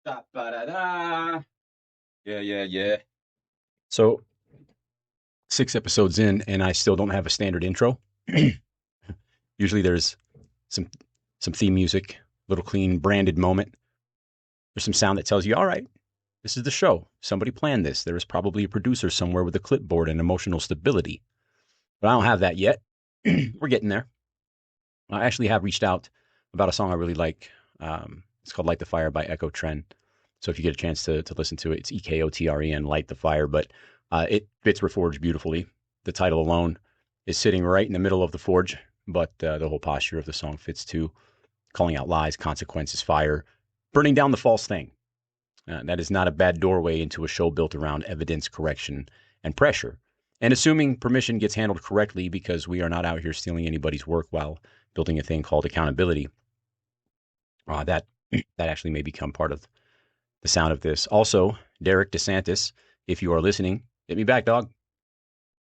Da-ba-da-da. Yeah. So 6 episodes in, and I still don't have a standard intro. Usually there's some some theme music, little clean branded moment. There's some sound that tells you, all right, this is the show. Somebody planned this. There is probably a producer somewhere with a clipboard and emotional stability. But I don't have that yet. We're getting there. I actually have reached out about a song I really like. It's called Light the Fire by EkoTren. So if you get a chance to listen to it, it's EKOTREN, Light the Fire. But it fits Reforged beautifully. The title alone is sitting right in the middle of the forge, but the whole posture of the song fits too. Calling out lies, consequences, fire, burning down the false thing. That is not a bad doorway into a show built around evidence, correction, and pressure. And assuming permission gets handled correctly, because we are not out here stealing anybody's work while building a thing called accountability, that actually may become part of the sound of this. Also, Derek DeSantis, if you are listening, hit me back, dog.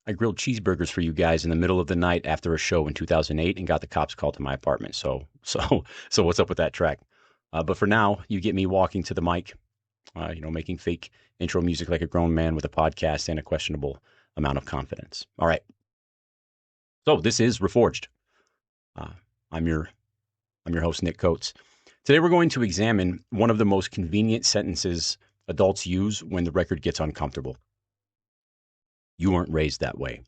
I grilled cheeseburgers for you guys in the middle of the night after a show in 2008 and got the cops called to my apartment. So what's up with that track? But for now, you get me walking to the mic, making fake intro music like a grown man with a podcast and a questionable amount of confidence. All right. So this is Reforged. I'm your host, Nic Coates. Today we're going to examine one of the most convenient sentences adults use when the record gets uncomfortable. You weren't raised that way.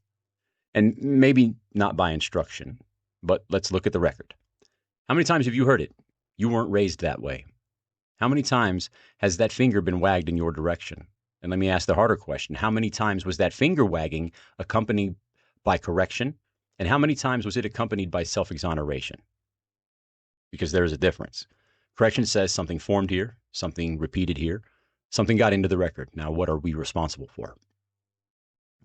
And maybe not by instruction, but let's look at the record. How many times have you heard it? You weren't raised that way. How many times has that finger been wagged in your direction? And let me ask the harder question. How many times was that finger wagging accompanied by correction? And how many times was it accompanied by self-exoneration? Because there is a difference. Correction says something formed here, something repeated here, something got into the record. Now, what are we responsible for?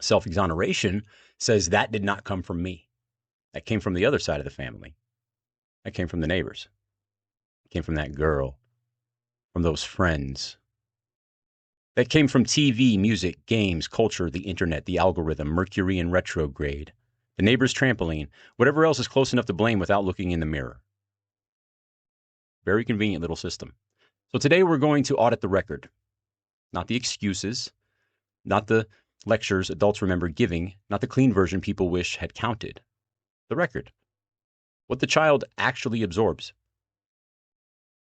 Self-exoneration says that did not come from me. That came from the other side of the family. That came from the neighbors. It came from that girl, from those friends. That came from TV, music, games, culture, the internet, the algorithm, Mercury in retrograde, the neighbor's trampoline, whatever else is close enough to blame without looking in the mirror. Very convenient little system. So today we're going to audit the record, not the excuses, not the lectures adults remember giving, not the clean version people wish had counted. The record. What the child actually absorbs.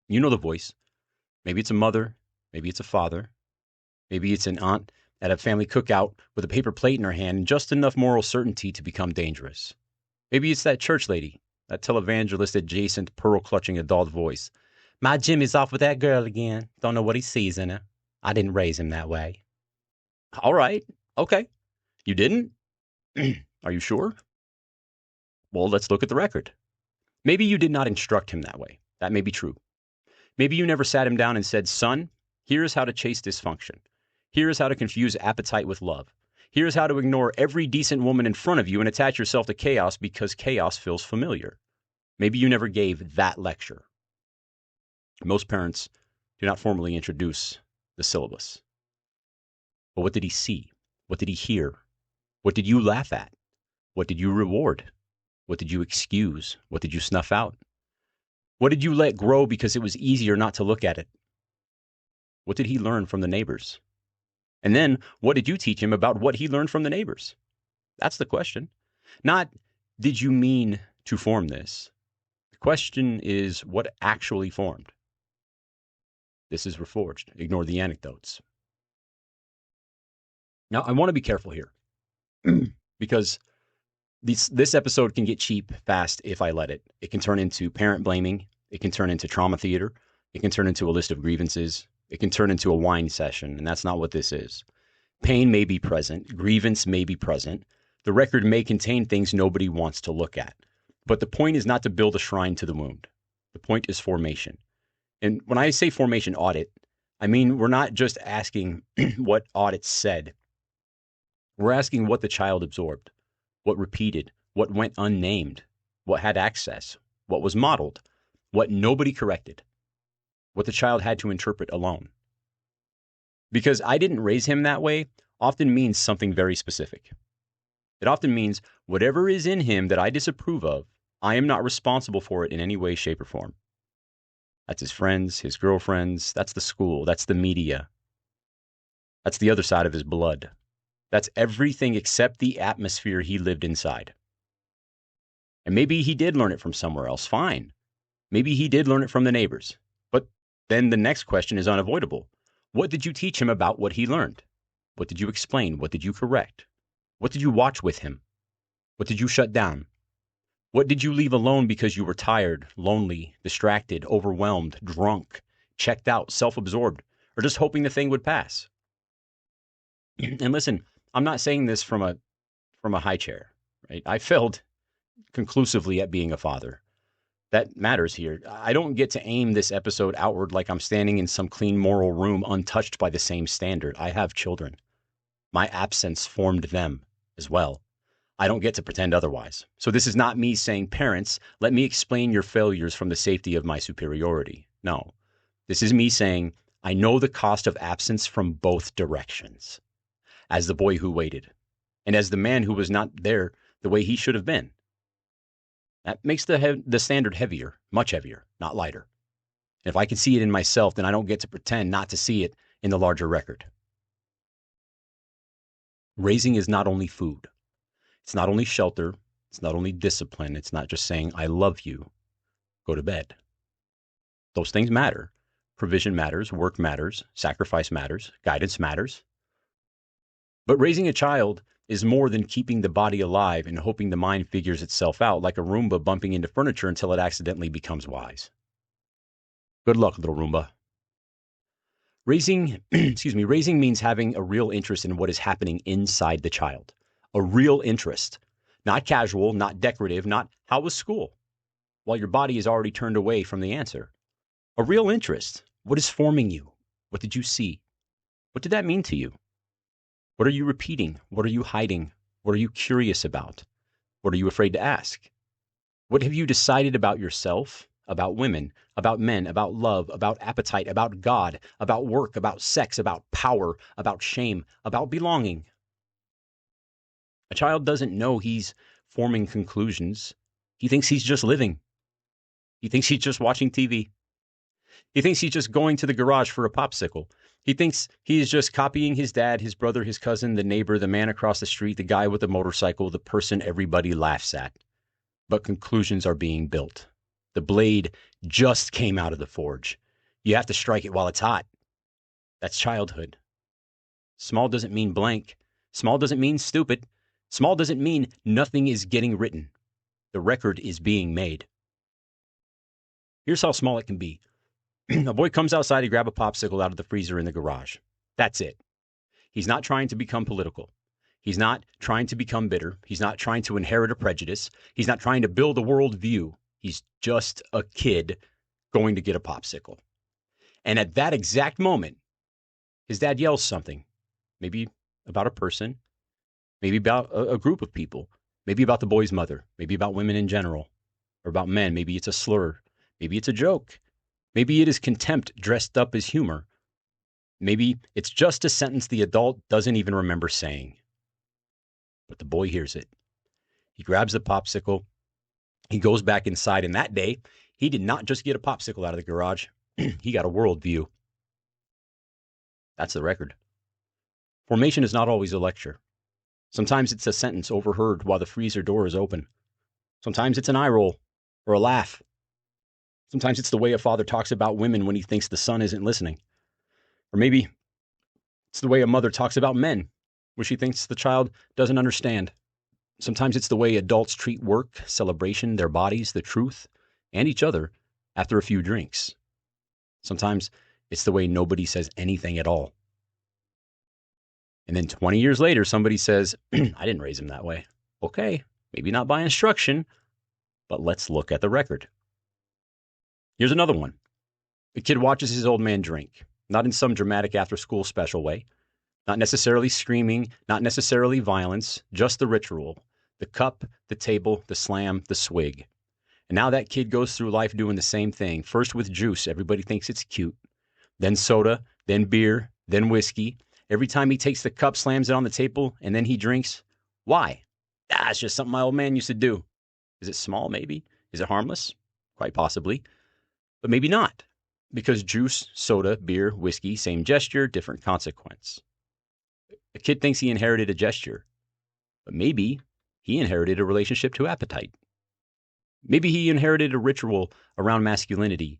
You know the voice. Maybe it's a mother. Maybe it's a father. Maybe it's an aunt at a family cookout with a paper plate in her hand and just enough moral certainty to become dangerous. Maybe it's that church lady, that televangelist adjacent pearl-clutching adult voice. My Jimmy's off with that girl again. Don't know what he sees in her. I didn't raise him that way. All right. Okay. You didn't? Are you sure? Well, let's look at the record. Maybe you did not instruct him that way. That may be true. Maybe you never sat him down and said, son, here is how to chase dysfunction. Here is how to confuse appetite with love. Here is how to ignore every decent woman in front of you and attach yourself to chaos because chaos feels familiar. Maybe you never gave that lecture. Most parents do not formally introduce the syllabus. But what did he see? What did he hear? What did you laugh at? What did you reward? What did you excuse? What did you snuff out? What did you let grow because it was easier not to look at it? What did he learn from the neighbors? And then, what did you teach him about what he learned from the neighbors? That's the question. Not, did you mean to form this? The question is, what actually formed? This is Reforged. Ignore the anecdotes. Now, I want to be careful here because this episode can get cheap fast if I let it. It can turn into parent blaming. It can turn into trauma theater. It can turn into a list of grievances. It can turn into a wine session, and that's not what this is. Pain may be present. Grievance may be present. The record may contain things nobody wants to look at. But the point is not to build a shrine to the wound. The point is formation. And when I say formation audit, I mean we're not just asking what audit said. We're asking what the child absorbed, what repeated, what went unnamed, what had access, what was modeled, what nobody corrected, what the child had to interpret alone. Because I didn't raise him that way often means something very specific. It often means whatever is in him that I disapprove of, I am not responsible for it in any way, shape, or form. That's his friends, his girlfriends. That's the school. That's the media. That's the other side of his blood. That's everything except the atmosphere he lived inside. And maybe he did learn it from somewhere else. Fine. Maybe he did learn it from the neighbors. But then the next question is unavoidable. What did you teach him about what he learned? What did you explain? What did you correct? What did you watch with him? What did you shut down? What did you leave alone because you were tired, lonely, distracted, overwhelmed, drunk, checked out, self-absorbed, or just hoping the thing would pass? And listen, I'm not saying this from a high chair, right? I failed conclusively at being a father. That matters here. I don't get to aim this episode outward like I'm standing in some clean moral room untouched by the same standard. I have children. My absence formed them as well. I don't get to pretend otherwise. So this is not me saying, parents, let me explain your failures from the safety of my superiority. No, this is me saying, I know the cost of absence from both directions. As the boy who waited, and as the man who was not there the way he should have been. That makes the standard heavier, much heavier, not lighter. And if I can see it in myself, then I don't get to pretend not to see it in the larger record. Raising is not only food. It's not only shelter. It's not only discipline. It's not just saying, I love you. Go to bed. Those things matter. Provision matters. Work matters. Sacrifice matters. Guidance matters. But raising a child is more than keeping the body alive and hoping the mind figures itself out like a Roomba bumping into furniture until it accidentally becomes wise. Good luck, little Roomba. Raising means having a real interest in what is happening inside the child. A real interest. Not casual, not decorative, not how was school? While your body is already turned away from the answer. A real interest. What is forming you? What did you see? What did that mean to you? What are you repeating? What are you hiding? What are you curious about? What are you afraid to ask? What have you decided about yourself, about women, about men, about love, about appetite, about God, about work, about sex, about power, about shame, about belonging? A child doesn't know he's forming conclusions. He thinks he's just living. He thinks he's just watching TV. He thinks he's just going to the garage for a popsicle. He thinks he's just copying his dad, his brother, his cousin, the neighbor, the man across the street, the guy with the motorcycle, the person everybody laughs at. But conclusions are being built. The blade just came out of the forge. You have to strike it while it's hot. That's childhood. Small doesn't mean blank. Small doesn't mean stupid. Small doesn't mean nothing is getting written. The record is being made. Here's how small it can be. A boy comes outside to grab a popsicle out of the freezer in the garage. That's it. He's not trying to become political. He's not trying to become bitter. He's not trying to inherit a prejudice. He's not trying to build a worldview. He's just a kid going to get a popsicle. And at that exact moment, his dad yells something, maybe about a person, maybe about a group of people, maybe about the boy's mother, maybe about women in general, or about men. Maybe it's a slur. Maybe it's a joke. Maybe it is contempt dressed up as humor. Maybe it's just a sentence the adult doesn't even remember saying. But the boy hears it. He grabs the popsicle. He goes back inside, and that day, he did not just get a popsicle out of the garage. He got a worldview. That's the record. Formation is not always a lecture. Sometimes it's a sentence overheard while the freezer door is open. Sometimes it's an eye roll or a laugh. Sometimes it's the way a father talks about women when he thinks the son isn't listening. Or maybe it's the way a mother talks about men when she thinks the child doesn't understand. Sometimes it's the way adults treat work, celebration, their bodies, the truth, and each other after a few drinks. Sometimes it's the way nobody says anything at all. And then 20 years later, somebody says, I didn't raise him that way. Okay, maybe not by instruction, but let's look at the record. Here's another one. The kid watches his old man drink, not in some dramatic after-school special way, not necessarily screaming, not necessarily violence, just the ritual, the cup, the table, the slam, the swig. And now that kid goes through life doing the same thing, first with juice, everybody thinks it's cute, then soda, then beer, then whiskey. Every time he takes the cup, slams it on the table, and then he drinks. Why? It's just something my old man used to do. Is it small, maybe? Is it harmless? Quite possibly. But maybe not. Because juice, soda, beer, whiskey, same gesture, different consequence. A kid thinks he inherited a gesture, but maybe he inherited a relationship to appetite. Maybe he inherited a ritual around masculinity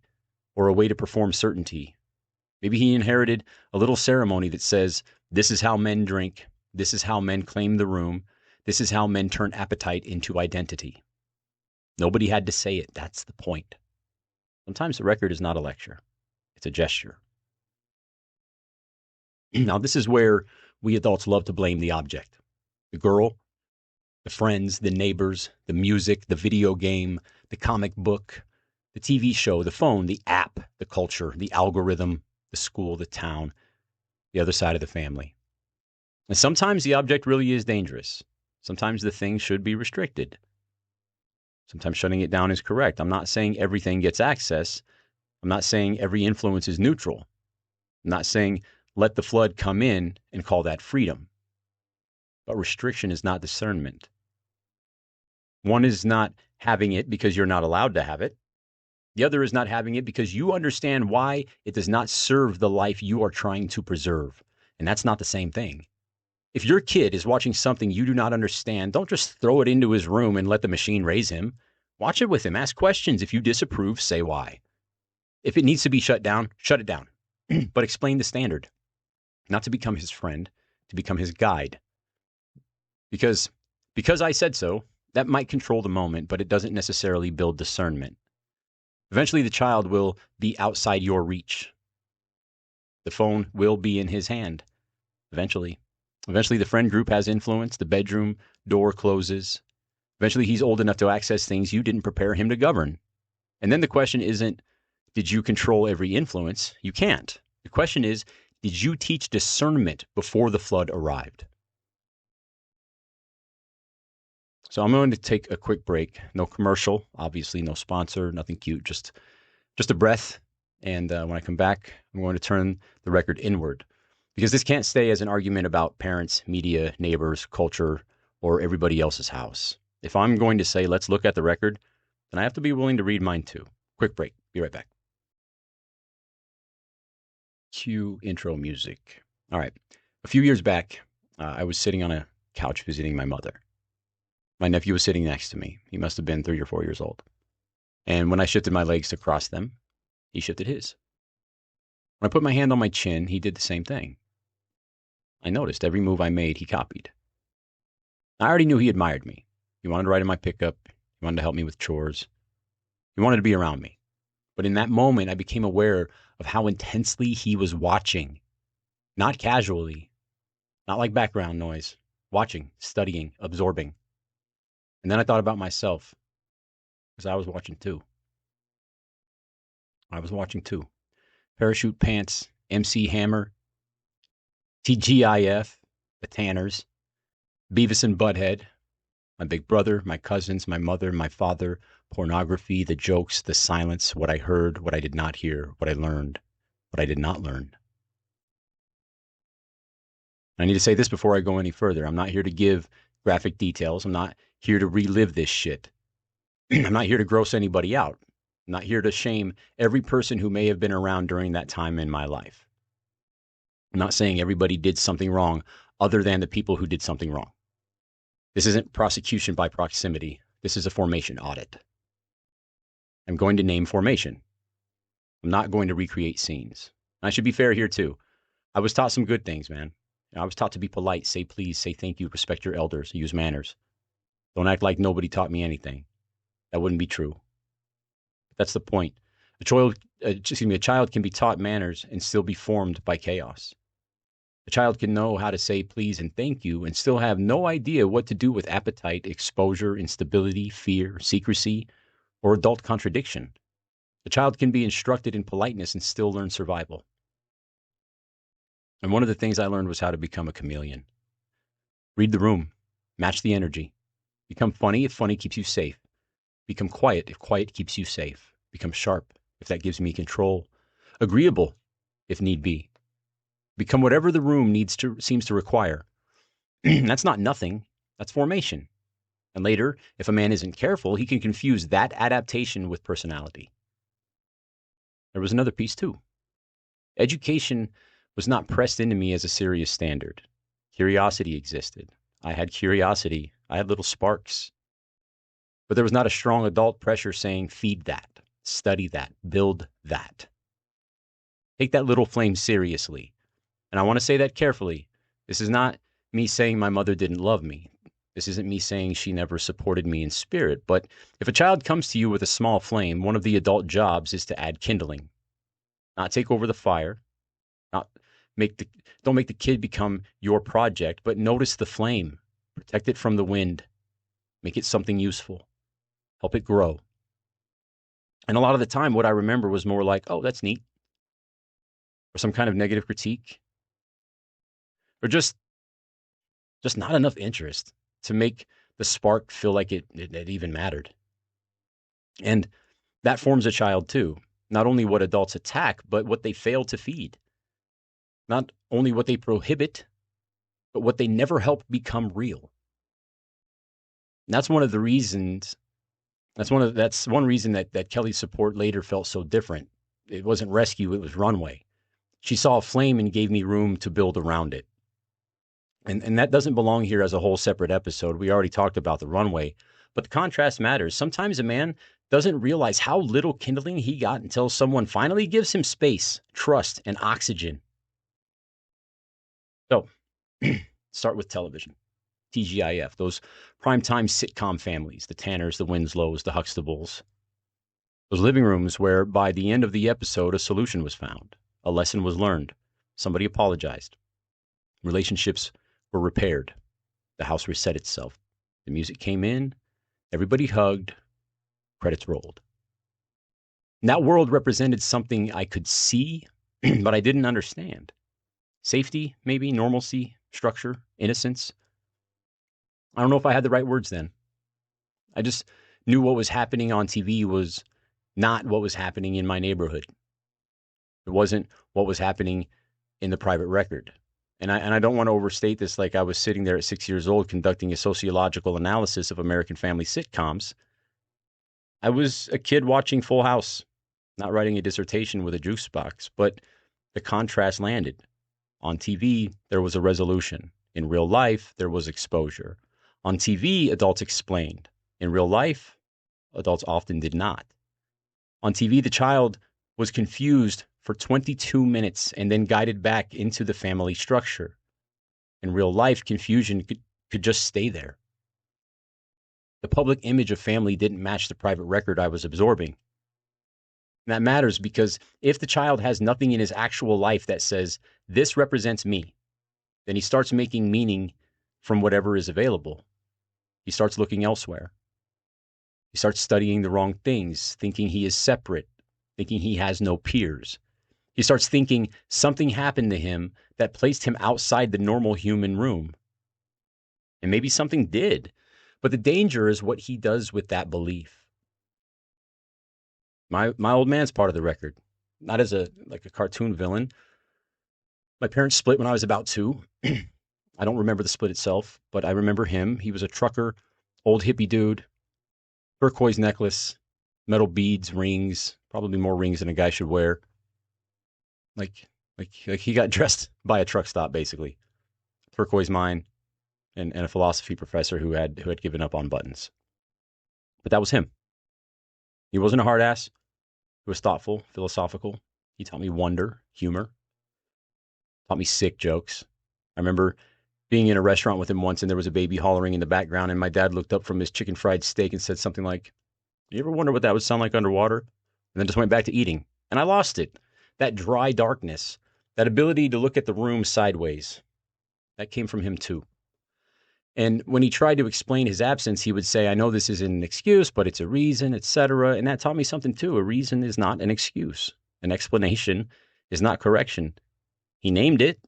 or a way to perform certainty. Maybe he inherited a little ceremony that says, this is how men drink. This is how men claim the room. This is how men turn appetite into identity. Nobody had to say it. That's the point. Sometimes the record is not a lecture. It's a gesture. Now, this is where we adults love to blame the object. The girl, the friends, the neighbors, the music, the video game, the comic book, the TV show, the phone, the app, the culture, the algorithm, the school, the town, the other side of the family. And sometimes the object really is dangerous. Sometimes the thing should be restricted. Sometimes shutting it down is correct. I'm not saying everything gets access. I'm not saying every influence is neutral. I'm not saying let the flood come in and call that freedom. But restriction is not discernment. One is not having it because you're not allowed to have it. The other is not having it because you understand why it does not serve the life you are trying to preserve. And that's not the same thing. If your kid is watching something you do not understand, don't just throw it into his room and let the machine raise him. Watch it with him. Ask questions. If you disapprove, say why. If it needs to be shut down, shut it down. But explain the standard. Not to become his friend, to become his guide. Because I said so, that might control the moment, but it doesn't necessarily build discernment. Eventually, the child will be outside your reach. The phone will be in his hand. Eventually, the friend group has influence. The bedroom door closes. Eventually, he's old enough to access things you didn't prepare him to govern. And then the question isn't, did you control every influence? You can't. The question is, did you teach discernment before the flood arrived? So I'm going to take a quick break. No commercial, obviously, no sponsor, nothing cute, just a breath. And when I come back, I'm going to turn the record inward. Because this can't stay as an argument about parents, media, neighbors, culture, or everybody else's house. If I'm going to say, let's look at the record, then I have to be willing to read mine too. Quick break. Be right back. Cue intro music. All right. A few years back, I was sitting on a couch visiting my mother. My nephew was sitting next to me. He must have been 3 or 4 years old. And when I shifted my legs to cross them, he shifted his. When I put my hand on my chin, he did the same thing. I noticed every move I made, he copied. I already knew he admired me. He wanted to ride in my pickup. He wanted to help me with chores. He wanted to be around me. But in that moment, I became aware of how intensely he was watching. Not casually, not like background noise. Watching, studying, absorbing. And then I thought about myself, because I was watching too. Parachute Pants, MC Hammer, TGIF, The Tanners, Beavis and Butthead, my big brother, my cousins, my mother, my father, pornography, the jokes, the silence, what I heard, what I did not hear, what I learned, what I did not learn. I need to say this before I go any further. I'm not here to give graphic details. I'm not here to relive this shit. I'm not here to gross anybody out. I'm not here to shame every person who may have been around during that time in my life. I'm not saying everybody did something wrong other than the people who did something wrong. This isn't prosecution by proximity. This is a formation audit. I'm going to name formation. I'm not going to recreate scenes. And I should be fair here too. I was taught some good things, man. I was taught to be polite, say please, say thank you, respect your elders, use manners. Don't act like nobody taught me anything. That wouldn't be true. That's the point. A child can be taught manners and still be formed by chaos. A child can know how to say please and thank you and still have no idea what to do with appetite, exposure, instability, fear, secrecy, or adult contradiction. A child can be instructed in politeness and still learn survival. And one of the things I learned was how to become a chameleon. Read the room. Match the energy. Become funny if funny keeps you safe. Become quiet if quiet keeps you safe. Become sharp if that gives me control. Agreeable if need be. Become whatever the room seems to require. That's not nothing. That's formation. And later, if a man isn't careful, he can confuse that adaptation with personality. there was another piece too. Education was not pressed into me as a serious standard. Curiosity existed. I had curiosity. I had little sparks. But there was not a strong adult pressure saying, feed that, study that, build that. Take that little flame seriously. And I want to say that carefully. This is not me saying my mother didn't love me. This isn't me saying she never supported me in spirit. But if a child comes to you with a small flame, one of the adult jobs is to add kindling. Not take over the fire. Not don't make the kid become your project, but notice the flame. Protect it from the wind. Make it something useful. Help it grow. And a lot of the time, what I remember was more like, oh, that's neat. Or some kind of negative critique. Or just not enough interest to make the spark feel like it even mattered. And that forms a child too. Not only what adults attack, but what they fail to feed. Not only what they prohibit, but what they never help become real. And that's one of the reasons. That's one reason that Kelly's support later felt so different. It wasn't rescue, it was runway. She saw a flame and gave me room to build around it. And that doesn't belong here as a whole separate episode. We already talked about the runway, but the contrast matters. Sometimes a man doesn't realize how little kindling he got until someone finally gives him space, trust, and oxygen. So, start with television. TGIF, those primetime sitcom families, the Tanners, the Winslows, the Huxtables. Those living rooms where by the end of the episode, a solution was found. A lesson was learned. Somebody apologized. Relationships were repaired. The house reset itself. The music came in. Everybody hugged. Credits rolled. And that world represented something I could see, but I didn't understand. Safety, maybe, normalcy, structure, innocence. I don't know if I had the right words then. I just knew what was happening on TV was not what was happening in my neighborhood. It wasn't what was happening in the private record. And I don't want to overstate this like I was sitting there at 6 years old conducting a sociological analysis of American family sitcoms. I was a kid watching Full House, not writing a dissertation with a juice box, but the contrast landed. On TV, there was a resolution. In real life, there was exposure. On TV, adults explained. In real life, adults often did not. On TV, the child was confused for 22 minutes and then guided back into the family structure. In real life, confusion could just stay there. The public image of family didn't match the private record I was absorbing. And that matters because if the child has nothing in his actual life that says, this represents me, then he starts making meaning from whatever is available. He starts looking elsewhere. He starts studying the wrong things, thinking he is separate, thinking he has no peers. He starts thinking something happened to him that placed him outside the normal human room. And maybe something did, but the danger is what he does with that belief. My old man's part of the record, not as a cartoon villain. My parents split when I was about 2. I don't remember the split itself, but I remember him. He was a trucker, old hippie dude, turquoise necklace, metal beads, rings, probably more rings than a guy should wear. Like he got dressed by a truck stop, basically. Turquoise mine and a philosophy professor who had given up on buttons. But that was him. He wasn't a hard ass. He was thoughtful, philosophical. He taught me wonder, humor. Taught me sick jokes. I remember being in a restaurant with him once and there was a baby hollering in the background and my dad looked up from his chicken fried steak and said something like, you ever wonder what that would sound like underwater? And then just went back to eating. And I lost it. That dry darkness, that ability to look at the room sideways, that came from him too. And when he tried to explain his absence, he would say, I know this isn't an excuse, but it's a reason, etc. And that taught me something too. A reason is not an excuse. An explanation is not correction. He named it,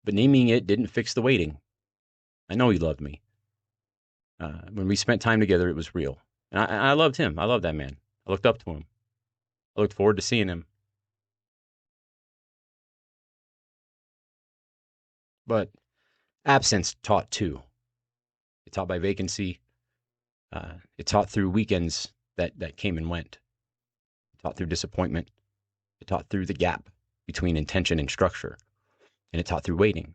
but naming it didn't fix the waiting. I know he loved me. When we spent time together, it was real. And I loved him. I loved that man. I looked up to him. I looked forward to seeing him. But absence taught too. It taught by vacancy. It taught through weekends that came and went. It taught through disappointment. It taught through the gap between intention and structure. And it taught through waiting.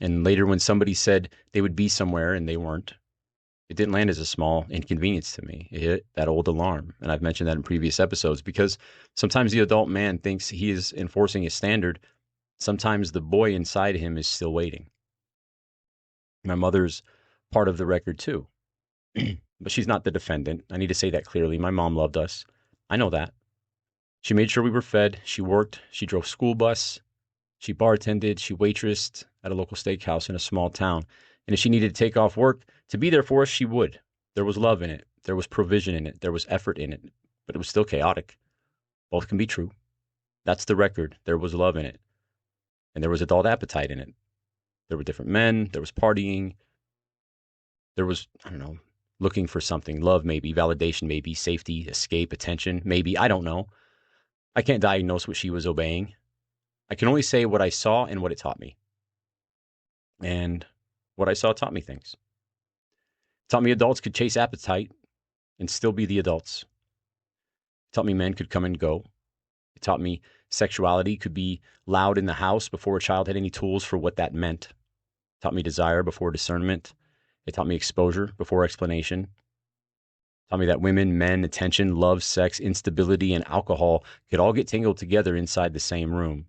And later when somebody said they would be somewhere and they weren't, it didn't land as a small inconvenience to me. It hit that old alarm. And I've mentioned that in previous episodes, because sometimes the adult man thinks he is enforcing a standard. Sometimes the boy inside him is still waiting. My mother's part of the record too, but she's not the defendant. I need to say that clearly. My mom loved us. I know that. She made sure we were fed. She worked. She drove school bus. She bartended. She waitressed at a local steakhouse in a small town. And if she needed to take off work to be there for us, she would. There was love in it. There was provision in it. There was effort in it. But it was still chaotic. Both can be true. That's the record. There was love in it. And there was adult appetite in it. There were different men. There was partying. There was, I don't know, looking for something. Love maybe, validation maybe, safety, escape, attention maybe. I don't know. I can't diagnose what she was obeying. I can only say what I saw and what it taught me. And what I saw taught me things. It taught me adults could chase appetite and still be the adults. It taught me men could come and go. It taught me sexuality could be loud in the house before a child had any tools for what that meant. It taught me desire before discernment. It taught me exposure before explanation. It taught me that women, men, attention, love, sex, instability, and alcohol could all get tangled together inside the same room.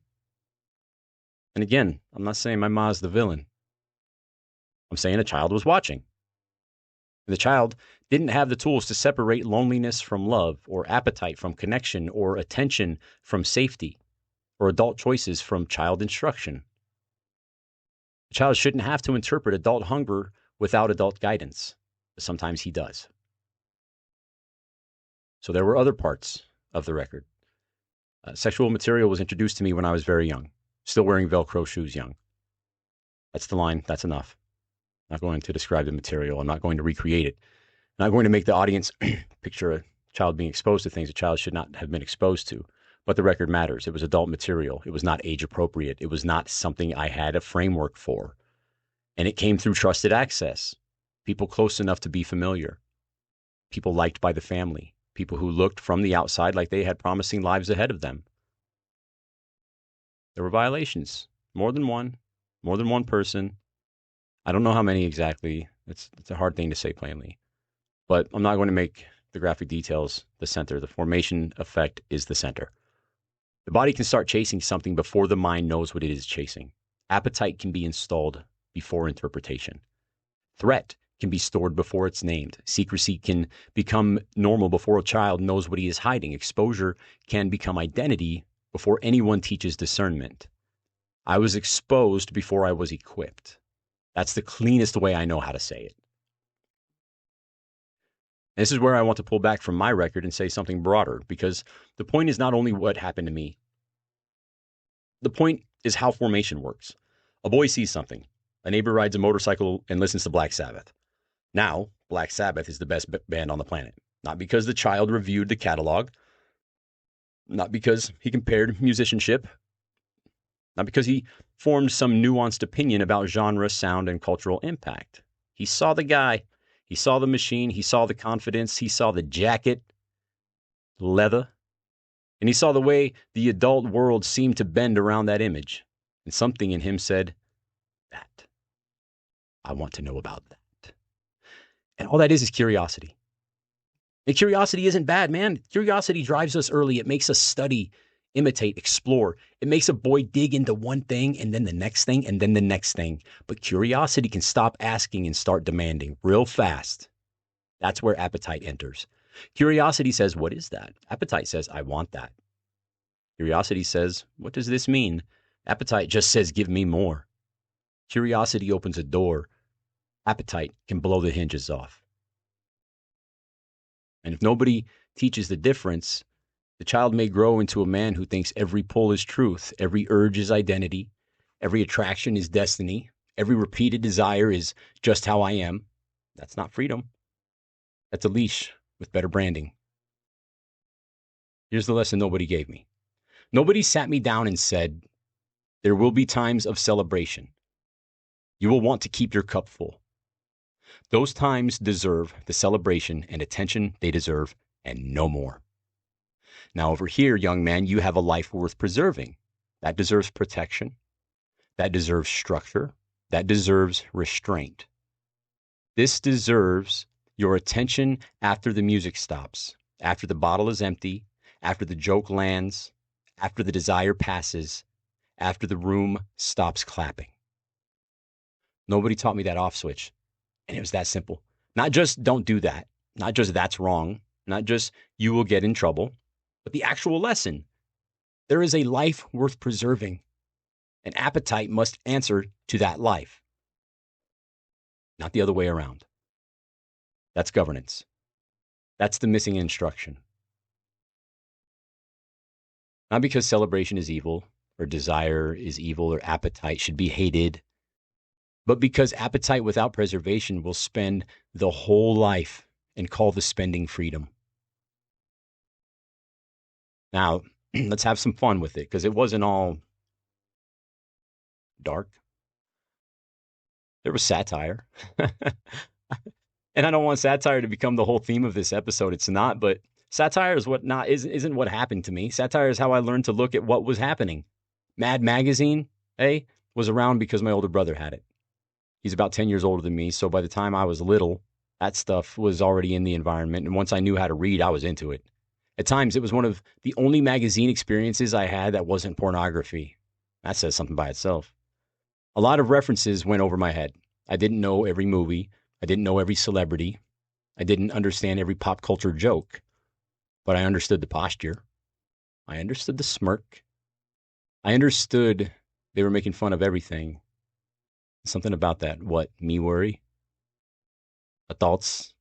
And again, I'm not saying my ma's the villain. I'm saying a child was watching. The child didn't have the tools to separate loneliness from love, or appetite from connection, or attention from safety, or adult choices from child instruction. A child shouldn't have to interpret adult hunger without adult guidance, but sometimes he does. So there were other parts of the record. Sexual material was introduced to me when I was very young, still wearing Velcro shoes young. That's the line. That's enough. I'm not going to describe the material. I'm not going to recreate it. I'm not going to make the audience picture a child being exposed to things a child should not have been exposed to. But the record matters. It was adult material. It was not age appropriate. It was not something I had a framework for. And it came through trusted access. People close enough to be familiar. People liked by the family. People who looked from the outside like they had promising lives ahead of them. There were violations. More than one person. I don't know how many exactly. It's a hard thing to say plainly. But I'm not going to make the graphic details the center. The formation effect is the center. The body can start chasing something before the mind knows what it is chasing. Appetite can be installed before interpretation. Threat can be stored before it's named. Secrecy can become normal before a child knows what he is hiding. Exposure can become identity before anyone teaches discernment. I was exposed before I was equipped. That's the cleanest way I know how to say it. This is where I want to pull back from my record and say something broader, because the point is not only what happened to me. The point is how formation works. A boy sees something. A neighbor rides a motorcycle and listens to Black Sabbath. Now, Black Sabbath is the best band on the planet. Not because the child reviewed the catalog. Not because he compared musicianship. Not because he formed some nuanced opinion about genre, sound, and cultural impact. He saw the guy. He saw the machine. He saw the confidence. He saw the jacket, leather. And he saw the way the adult world seemed to bend around that image. And something in him said, that. I want to know about that. And all that is curiosity. And curiosity isn't bad, man. Curiosity drives us early. It makes us study, imitate, explore. It makes a boy dig into one thing and then the next thing and then the next thing. But curiosity can stop asking and start demanding real fast. That's where appetite enters. Curiosity says, what is that? Appetite says, I want that. Curiosity says, what does this mean? Appetite just says, give me more. Curiosity opens a door. Appetite can blow the hinges off. And if nobody teaches the difference, the child may grow into a man who thinks every pull is truth, every urge is identity, every attraction is destiny, every repeated desire is just how I am. That's not freedom. That's a leash with better branding. Here's the lesson nobody gave me. Nobody sat me down and said, there will be times of celebration. You will want to keep your cup full. Those times deserve the celebration and attention they deserve, and no more. Now over here, young man, you have a life worth preserving. That deserves protection. That deserves structure. That deserves restraint. This deserves your attention after the music stops, after the bottle is empty, after the joke lands, after the desire passes, after the room stops clapping. Nobody taught me that off switch. And it was that simple. Not just don't do that. Not just that's wrong. Not just you will get in trouble. But the actual lesson. There is a life worth preserving. An appetite must answer to that life. Not the other way around. That's governance. That's the missing instruction. Not because celebration is evil, or desire is evil, or appetite should be hated, but because appetite without preservation will spend the whole life and call the spending freedom. Now, let's have some fun with it, because it wasn't all dark. There was satire. And I don't want satire to become the whole theme of this episode. It's not, but satire is isn't what happened to me. Satire is how I learned to look at what was happening. Mad Magazine, was around because my older brother had it. He's about 10 years older than me, so by the time I was little, that stuff was already in the environment, and once I knew how to read, I was into it. At times, it was one of the only magazine experiences I had that wasn't pornography. That says something by itself. A lot of references went over my head. I didn't know every movie. I didn't know every celebrity. I didn't understand every pop culture joke, but I understood the posture. I understood the smirk. I understood they were making fun of everything. Something about that. Me worry? Adults,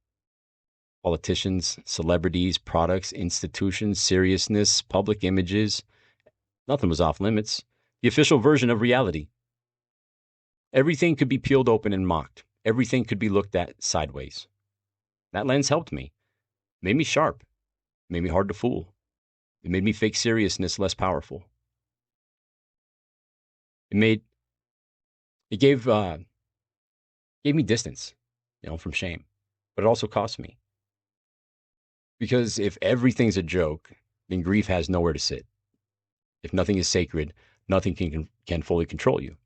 politicians, celebrities, products, institutions, seriousness, public images. Nothing was off limits. The official version of reality. Everything could be peeled open and mocked. Everything could be looked at sideways. That lens helped me. Made me sharp. Made me hard to fool. It made me fake seriousness less powerful. It gave me distance, from shame. But it also cost me. Because if everything's a joke, then grief has nowhere to sit. If nothing is sacred, nothing can fully control you.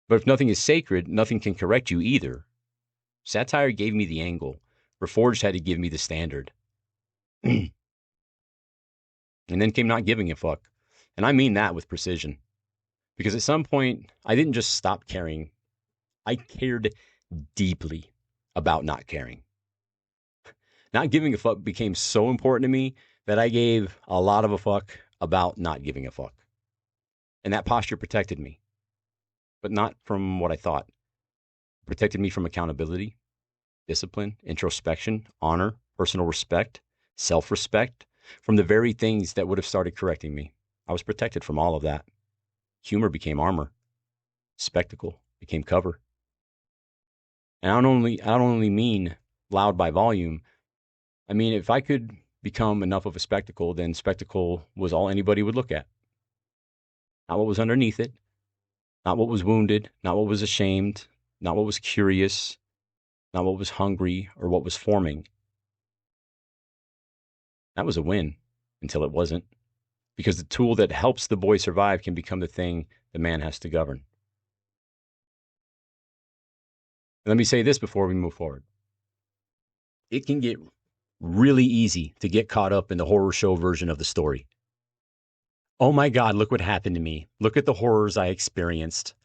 But if nothing is sacred, nothing can correct you either. Satire gave me the angle. Reforged had to give me the standard. And then came not giving a fuck. And I mean that with precision. Because at some point, I didn't just stop caring. I cared deeply about not caring. Not giving a fuck became so important to me that I gave a lot of a fuck about not giving a fuck. And that posture protected me. But not from what I thought. It protected me from accountability, discipline, introspection, honor, personal respect, self-respect, from the very things that would have started correcting me. I was protected from all of that. Humor became armor. Spectacle became cover. And I don't only mean loud by volume. I mean, if I could become enough of a spectacle, then spectacle was all anybody would look at. Not what was underneath it. Not what was wounded, not what was ashamed, not what was curious, not what was hungry or what was forming. That was a win until it wasn't. Because the tool that helps the boy survive can become the thing the man has to govern. Let me say this before we move forward. It can get really easy to get caught up in the horror show version of the story. Oh my God, look what happened to me. Look at the horrors I experienced.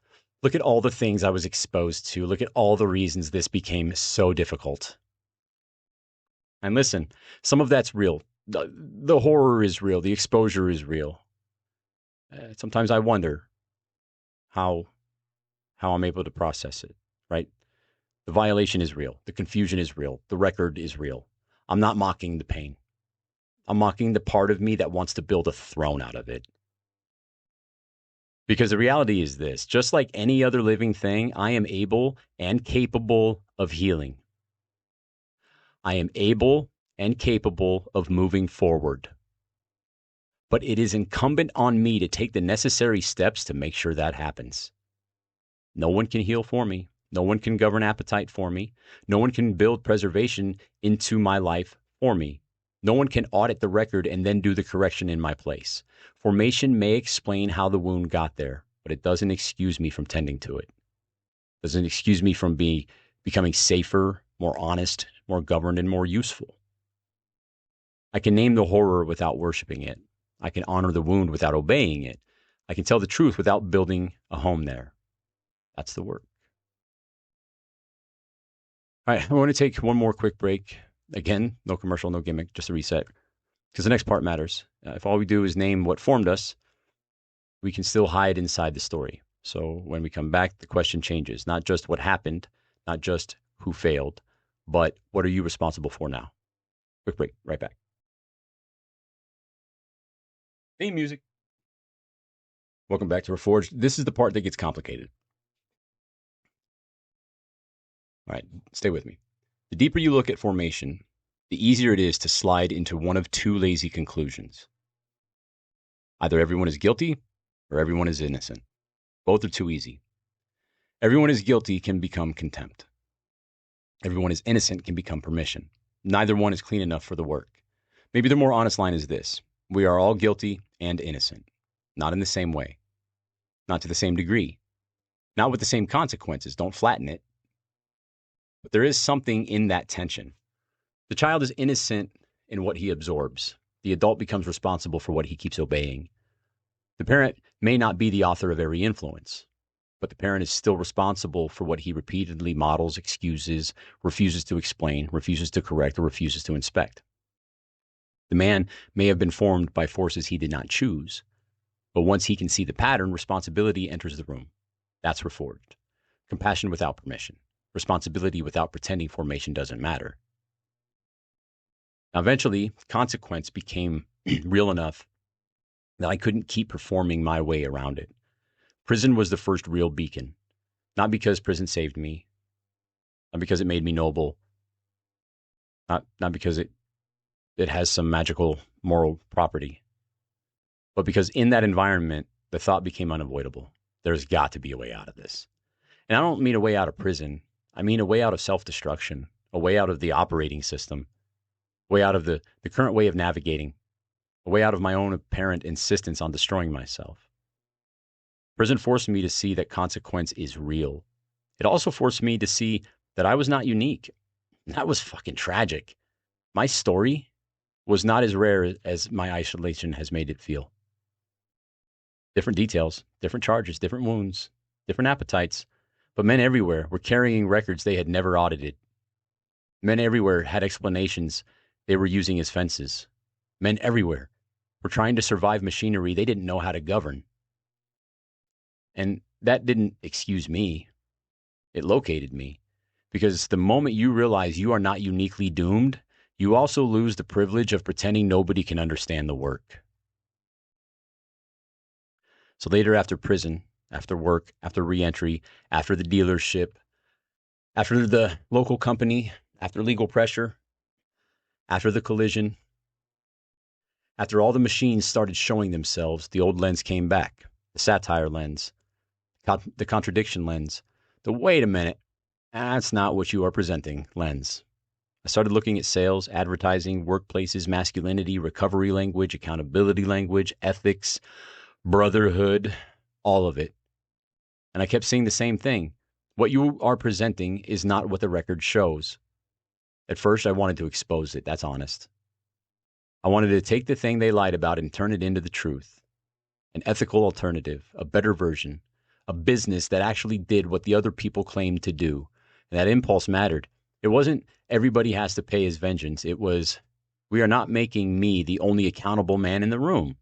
Look at all the things I was exposed to. Look at all the reasons this became so difficult. And listen, some of that's real. The horror is real. The exposure is real. Sometimes I wonder how I'm able to process it, right? The violation is real. The confusion is real. The record is real. I'm not mocking the pain. I'm mocking the part of me that wants to build a throne out of it. Because the reality is this, just like any other living thing, I am able and capable of healing. I am able and capable of moving forward. But it is incumbent on me to take the necessary steps to make sure that happens. No one can heal for me. No one can govern appetite for me. No one can build preservation into my life for me. No one can audit the record and then do the correction in my place. Formation may explain how the wound got there, but it doesn't excuse me from tending to it. It doesn't excuse me from becoming safer, more honest, more governed, and more useful. I can name the horror without worshiping it. I can honor the wound without obeying it. I can tell the truth without building a home there. That's the work. All right, I want to take one more quick break. Again, no commercial, no gimmick, just a reset. Because the next part matters. If all we do is name what formed us, we can still hide inside the story. So when we come back, the question changes. Not just what happened, not just who failed, but what are you responsible for now? Quick break, right back. Theme music. Welcome back to Reforged. This is the part that gets complicated. All right, stay with me. The deeper you look at formation, the easier it is to slide into one of two lazy conclusions. Either everyone is guilty or everyone is innocent. Both are too easy. Everyone is guilty can become contempt. Everyone is innocent can become permission. Neither one is clean enough for the work. Maybe the more honest line is this: we are all guilty and innocent, not in the same way, not to the same degree, not with the same consequences. Don't flatten it. But there is something in that tension. The child is innocent in what he absorbs. The adult becomes responsible for what he keeps obeying. The parent may not be the author of every influence, but the parent is still responsible for what he repeatedly models, excuses, refuses to explain, refuses to correct, or refuses to inspect. The man may have been formed by forces he did not choose, but once he can see the pattern, responsibility enters the room. That's Reforged. Compassion without permission. Responsibility without pretending formation doesn't matter. Now, eventually, consequence became real enough that I couldn't keep performing my way around it. Prison was the first real beacon, not because prison saved me, not because it made me noble, not because it has some magical moral property, but because in that environment, the thought became unavoidable. There's got to be a way out of this. And I don't mean a way out of prison. I mean a way out of self-destruction, a way out of the operating system, a way out of the current way of navigating, a way out of my own apparent insistence on destroying myself. Prison forced me to see that consequence is real. It also forced me to see that I was not unique. That was fucking tragic. My story was not as rare as my isolation has made it feel. Different details, different charges, different wounds, different appetites, but men everywhere were carrying records they had never audited. Men everywhere had explanations they were using as fences. Men everywhere were trying to survive machinery they didn't know how to govern. And that didn't excuse me. It located me. Because the moment you realize you are not uniquely doomed, you also lose the privilege of pretending nobody can understand the work. So later, after prison, after work, after reentry, after the dealership, after the local company, after legal pressure, after the collision, after all the machines started showing themselves, the old lens came back. The satire lens, the contradiction lens, the wait a minute, that's not what you are presenting lens. I started looking at sales, advertising, workplaces, masculinity, recovery language, accountability language, ethics, brotherhood, all of it. And I kept seeing the same thing. What you are presenting is not what the record shows. At first, I wanted to expose it. That's honest. I wanted to take the thing they lied about and turn it into the truth. An ethical alternative, a better version, a business that actually did what the other people claimed to do. And that impulse mattered. It wasn't everybody has to pay his vengeance. It was, we are not making me the only accountable man in the room.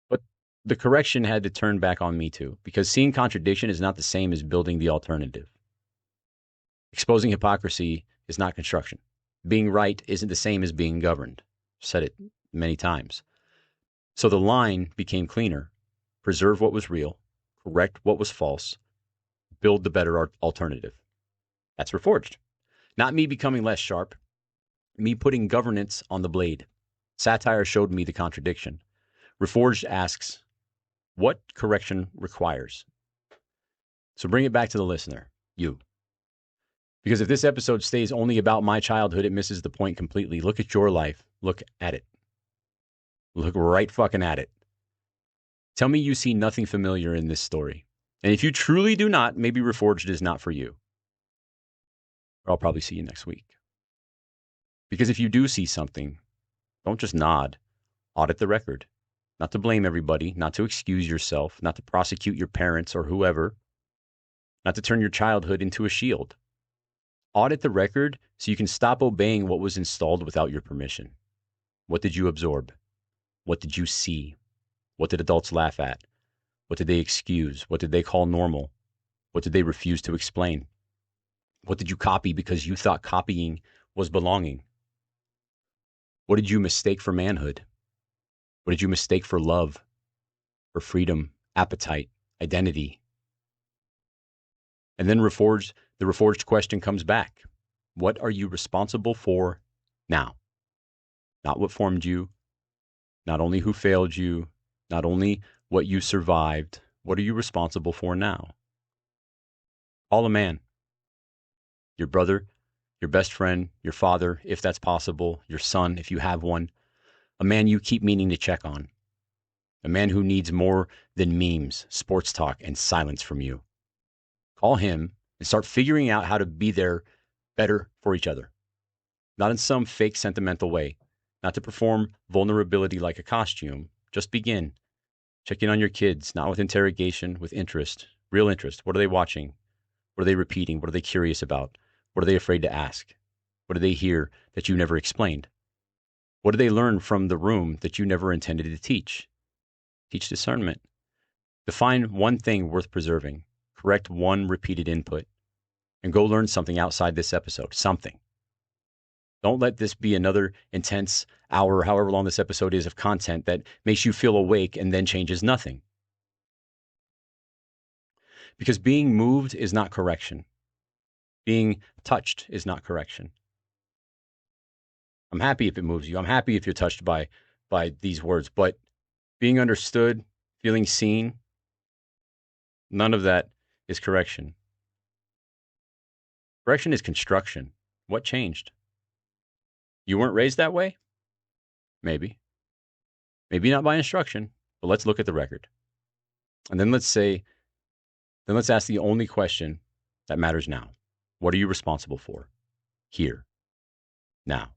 But the correction had to turn back on me too, because seeing contradiction is not the same as building the alternative. Exposing hypocrisy is not construction. Being right isn't the same as being governed. I've said it many times. So the line became cleaner. Preserve what was real, correct what was false, build the better alternative. That's Reforged. Not me becoming less sharp, me putting governance on the blade. Satire showed me the contradiction. Reforged asks, what correction requires? So bring it back to the listener, you. Because if this episode stays only about my childhood, it misses the point completely. Look at your life. Look at it. Look right fucking at it. Tell me you see nothing familiar in this story. And if you truly do not, maybe Reforged is not for you. Or I'll probably see you next week. Because if you do see something, don't just nod. Audit the record. Not to blame everybody, not to excuse yourself, not to prosecute your parents or whoever, not to turn your childhood into a shield. Audit the record so you can stop obeying what was installed without your permission. What did you absorb? What did you see? What did adults laugh at? What did they excuse? What did they call normal? What did they refuse to explain? What did you copy because you thought copying was belonging? What did you mistake for manhood? What did you mistake for love, for freedom, appetite, identity? And then the Reforged question comes back. What are you responsible for now? Not what formed you, not only who failed you, not only what you survived. What are you responsible for now? Call a man. Your brother, your best friend, your father, if that's possible, your son, if you have one, a man you keep meaning to check on, a man who needs more than memes, sports talk, and silence from you. Call him and start figuring out how to be there better for each other. Not in some fake sentimental way, not to perform vulnerability like a costume. Just begin. Check in on your kids, not with interrogation, with interest, real interest. What are they watching? What are they repeating? What are they curious about? What are they afraid to ask? What do they hear that you never explained? What do they learn from the room that you never intended to teach? Teach discernment. Define one thing worth preserving. Correct one repeated input. And go learn something outside this episode. Something. Don't let this be another intense hour, however long this episode is, of content that makes you feel awake and then changes nothing. Because being moved is not correction. Being touched is not correction. I'm happy if it moves you. I'm happy if you're touched by these words. But being understood, feeling seen, none of that is correction. Correction is construction. What changed? You weren't raised that way? Maybe. Maybe not by instruction, but let's look at the record. And then let's ask the only question that matters now. What are you responsible for? Here. Now.